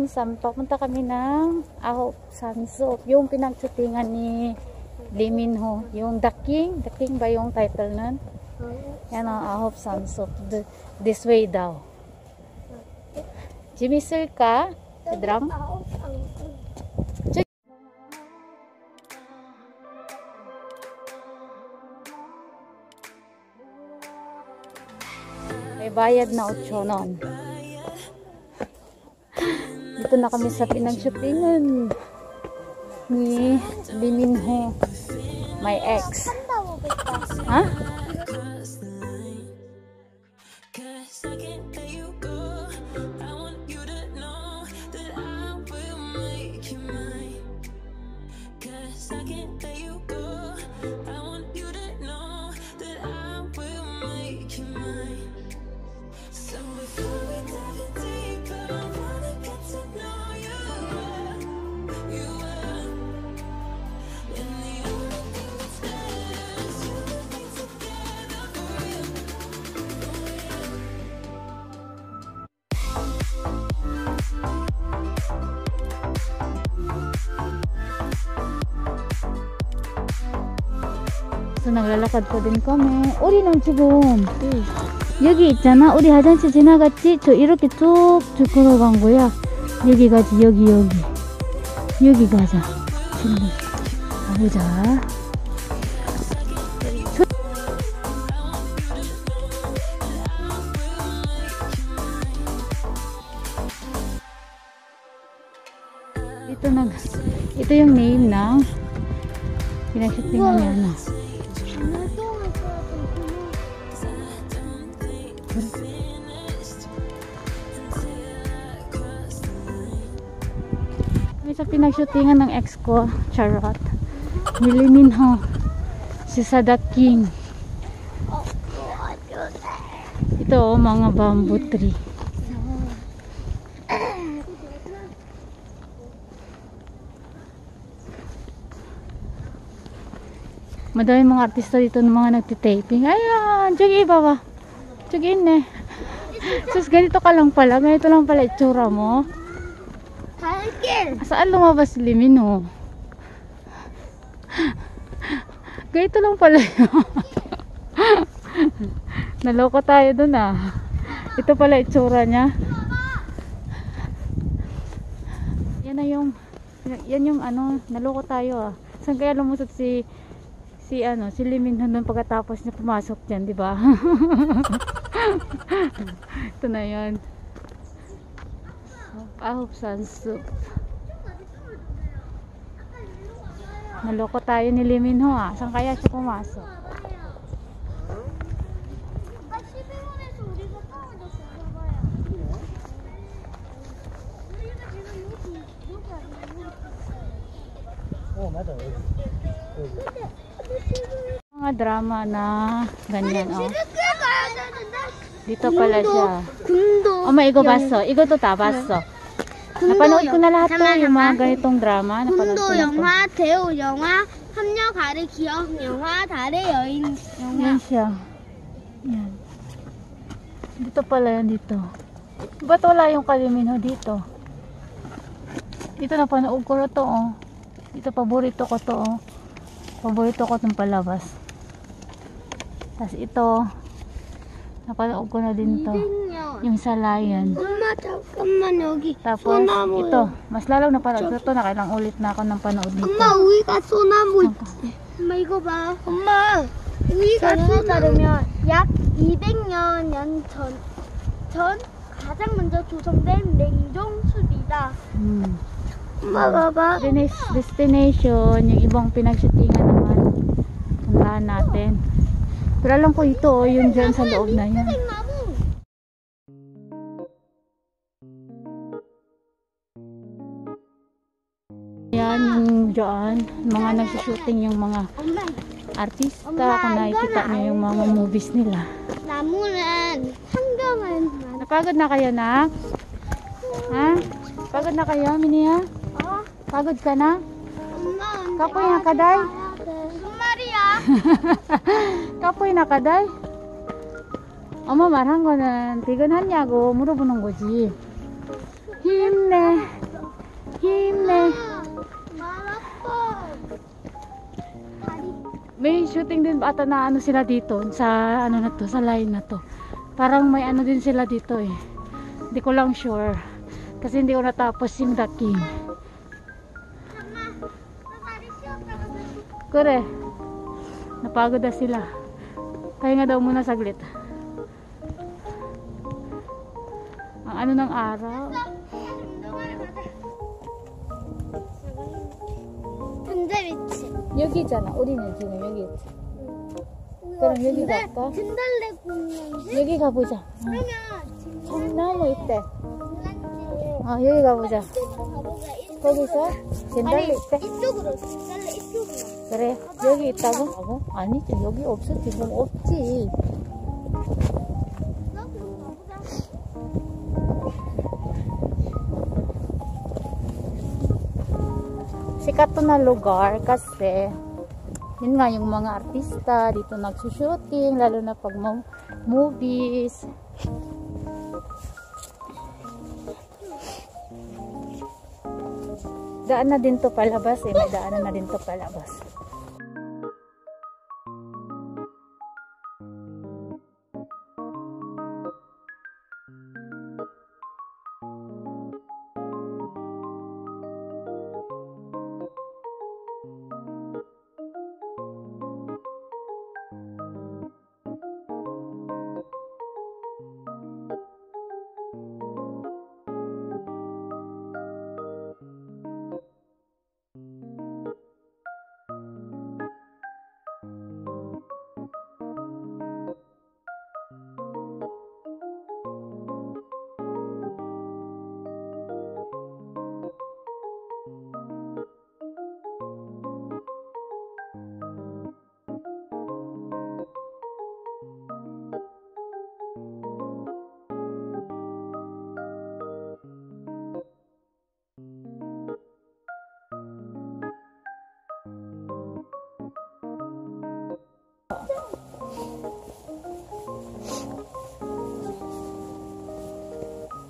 minsan papunta kami ng Ahop Sansok. Yung pinag-shootingan ni Lee Min Ho. Yung The King. The King ba yung title nun? Yan ang Ahop Sansok. This way daw. Jimis을 ka? Kedrang? May bayad na 8,000. Dito na kami sa pinag-shootingan ni Lee Min Ho, my ex. Ha? So, naglalakad po din kami. 우리는 지금 여기 있잖아. 우리 화장실 지나갔지? 저 이렇게 쭉쭉 걸어간 거야. 여기 가지. 여기 가자. 지금 가보자. Ito yung name ng pinag-shootingan niya na. Sa pinag-shootingan ng ex ko, Charot, ni Lee Min Ho, si The King. Ito mga bamboo tree. Madaming mga artista dito ng mga nagtitaping. Ayan, jagi iba ba? Jagi in eh. Sus, ganito ka lang pala. Ganito lang pala itsura mo. Saan lumabas si Lee Min Ho? Ganito lang pala yun. Naloko tayo dun ah. Ito pala itsura niya. Yan yung ano, naloko tayo ah. Saan kaya lumusot si Lee Min Ho doon pagkatapos niya pumasok dyan, di ba? Ito na yan. Ahop Sansok. Naloko tayo ni Lee Min Ho ah. Saan kaya siya pumasok? Mga drama na ganyan oh. Dito pala siya. Oma, igo basọ. Igo to ta basọ. Napanood ko na lahat to, yung mga ganitong drama. Napanood ko na to. 영화, 대우 영화, 합녀 가를 기억 영화, 달의 여인 영화. Yan siya. Yan. Dito pala yan dito. Ba't wala yung Lee Min Ho dito? Dito napanood ko na to oh. Dito paborito ko to oh. Paborito ko itong palabas. Tapos ito, napanood ko na din to. Yung sa Lion. 엄마 잠깐만 여기 Tapos 소나무. ito, mas lalaw napanood ko to. Nakailang ulit na ako ng panood dito. 엄마 우리가 소나무 있지. 엄마 이거 봐. 엄마 우리가 소나무면 약 200년 전 가장 먼저 조성된 냉정수리다. 엄마 봐봐. Destination, yung ibang pinag-shootingan naman. Puntahan natin. Pero alam ko ito, oh, yung dyan sa loob na yun. Yan, yung dyan, mga nag-shooting yung mga artista. Kung nakikita nyo yung mga movies nila. 나무는 환경을 Napagod na kayo, nak? Ha? Pagod na kayo, Minia? Pagod ka na? 엄마 Kapoy na kaday? 무슨 말이야? Kapoy na kaday? 엄마 말한 거는 퇴근했냐고 물어보는 거지. 힘내. din ata na ano sila dito sa ano na to, sa line na to. Parang may ano din sila dito eh. Hindi ko lang sure. Kasi hindi ko natapos yung The King. Kore. Napagod na sila. Kaya nga daw muna saglit. Ang ano ng araw. 여기잖아. 우리는 지금 여기 있지. 그럼 여기 갈까? 진달래 공원지? 여기 가보자. 그러면 참나무 있대. 진달래 여기 가보자. 가보자. 거기서 진달래 아니, 있대. 이쪽으로 진달래 이쪽으로. 그래. 여기 있다고? 아니지. 여기 없어. 지금 없지. 너 그럼 가보자. Sikat to na lugar kasi yun nga yung mga artista dito nagsushooting, lalo na pag movies. Daan na din to palabas eh, may daanan na din to palabas.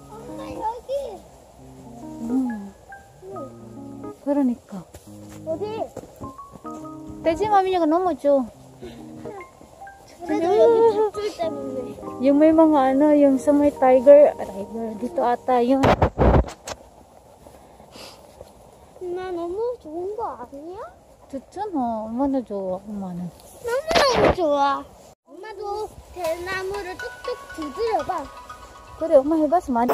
엄마 여기. 그러니까. 어디? 돼지 마미가 넘어져. 그래도 여기 밧줄 때문에. Yung may mga ano, yung sa may tiger, dito ata yun. 엄마 너무 좋은 거 아니야? 좋잖아. 얼마나 좋아, 엄마는. 너무너무 좋아. 엄마도 대나무를 뚝뚝 두드려봐. 그래, 엄마 해봤어, 많이.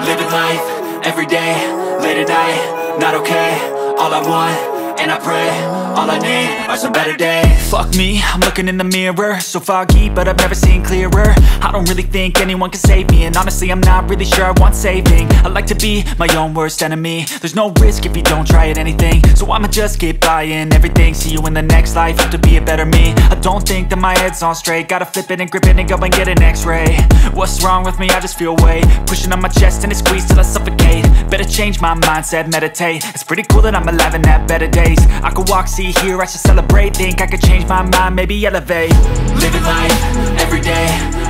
Living life, everyday, late at night, not okay. All I want, and I pray, all I need are some better days. Fuck me, I'm looking in the mirror, so foggy, but I've never seen clearer. I don't really think anyone can save me, and honestly I'm not really sure I want saving. I like to be my own worst enemy. There's no risk if you don't try at anything, so I'ma just keep buying everything. See you in the next life, have to be a better me. I don't think that my head's on straight, gotta flip it and grip it and go and get an x-ray. What's wrong with me? I just feel weight pushing on my chest and it squeezes till I suffocate. Better change my mindset, meditate. It's pretty cool that I'm alive and have better days. I could walk, see, hear, I should celebrate. Think I could change my mind, maybe elevate. Living life, everyday,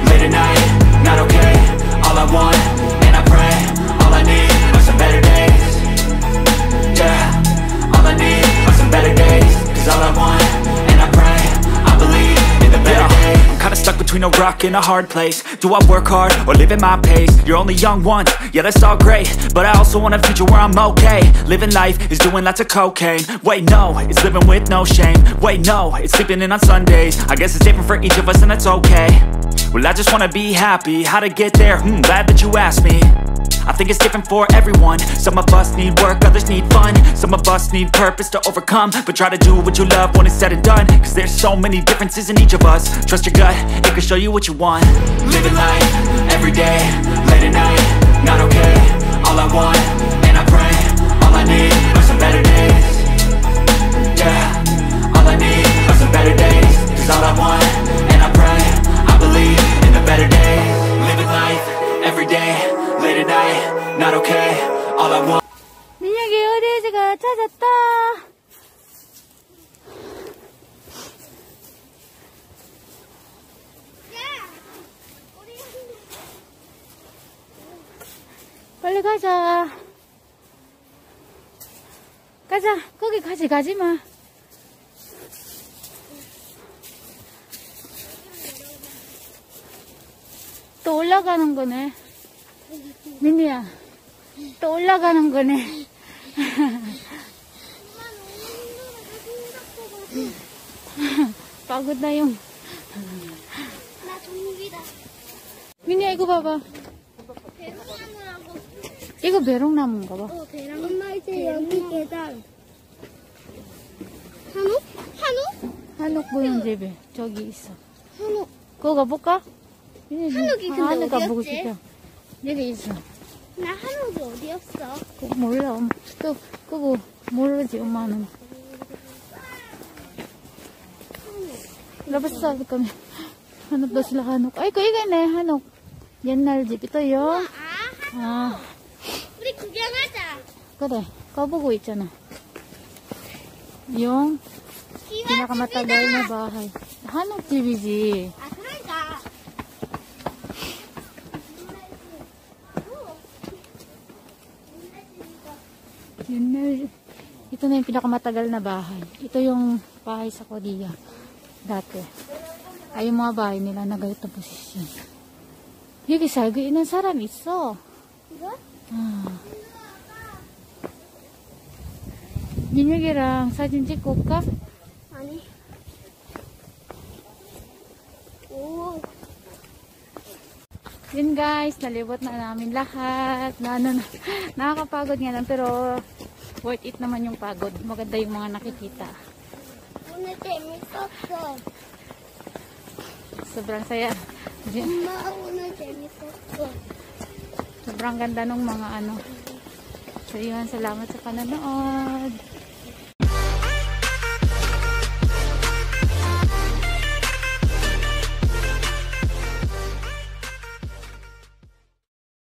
late at night, not okay. All I want, and I pray, all I need are some better days. Yeah, all I need are some better days. Cause all I want, and I pray, I believe in the better days. I'm kinda stuck between a rock and a hard place. Do I work hard or live at my pace? You're only young once, yeah that's all great, but I also want a future where I'm okay. Living life is doing lots of cocaine. Wait no, it's living with no shame. Wait no, it's sleeping in on Sundays. I guess it's different for each of us and that's okay. Well I just wanna be happy, how to get there? Glad that you asked me. I think it's different for everyone. Some of us need work, others need fun. Some of us need purpose to overcome. But try to do what you love when it's said and done. Cause there's so many differences in each of us. Trust your gut, it can show you what you want. Living life, everyday, late at night, not okay. All I want, and I pray, all I need are some better days. Yeah, all I need are some better days. Cause all I want, and I pray, I believe in the better days. Living life, everyday, late at night, not okay. All I want. 민혁이 어디에서가 찾았다. 빨리 가자. 가자. 거기 가지 마. 또 올라가는 거네. 민니야. 또 올라가는 거네. Pagod na yung. 나 동물이다. 민니야 이거 봐봐. 배롱나무라고. 이거 배롱나무인가 봐. 배랑. 엄마 이제 여기 계단. 한옥? 한옥? 한옥 보이는 집에 저기 있어. 한옥. 그거 가볼까? 한옥이 근데 한옥 가보고 어디였지? 싶어. 여기 있어. 나 한옥이 어디였어? 그거 몰라. 그거 모르지 엄마는. Labas sabi kami. Hanap daw sila hanok. Ay, ko igan hanok. 옛날 집. Ito yung. 아, 아, 우리 구경하자. 그래. 가보고 있잖아. yung pinakamatagal na bahay. 한옥 집이지. 아, 그러니까. 옛날, ito na yung pinakamatagal na bahay. Ito yung bahay sa Korea. Dati. Ay, yung mga bahay nila na ganitong posisyon. 여기 살고 있는 사람 있어. 이거? 아. 민혁이랑 사진 찍고 올까? 아니. 오. Yun guys, nalibot na namin lahat. Nakakapagod nga lang pero worth it naman yung pagod. Maganda yung mga nakikita. 오늘 재밌었어. Sobrang saya. 엄마 오늘 재밌었어. Sobrang ganda ng mga ano. So yun, salamat sa panonood.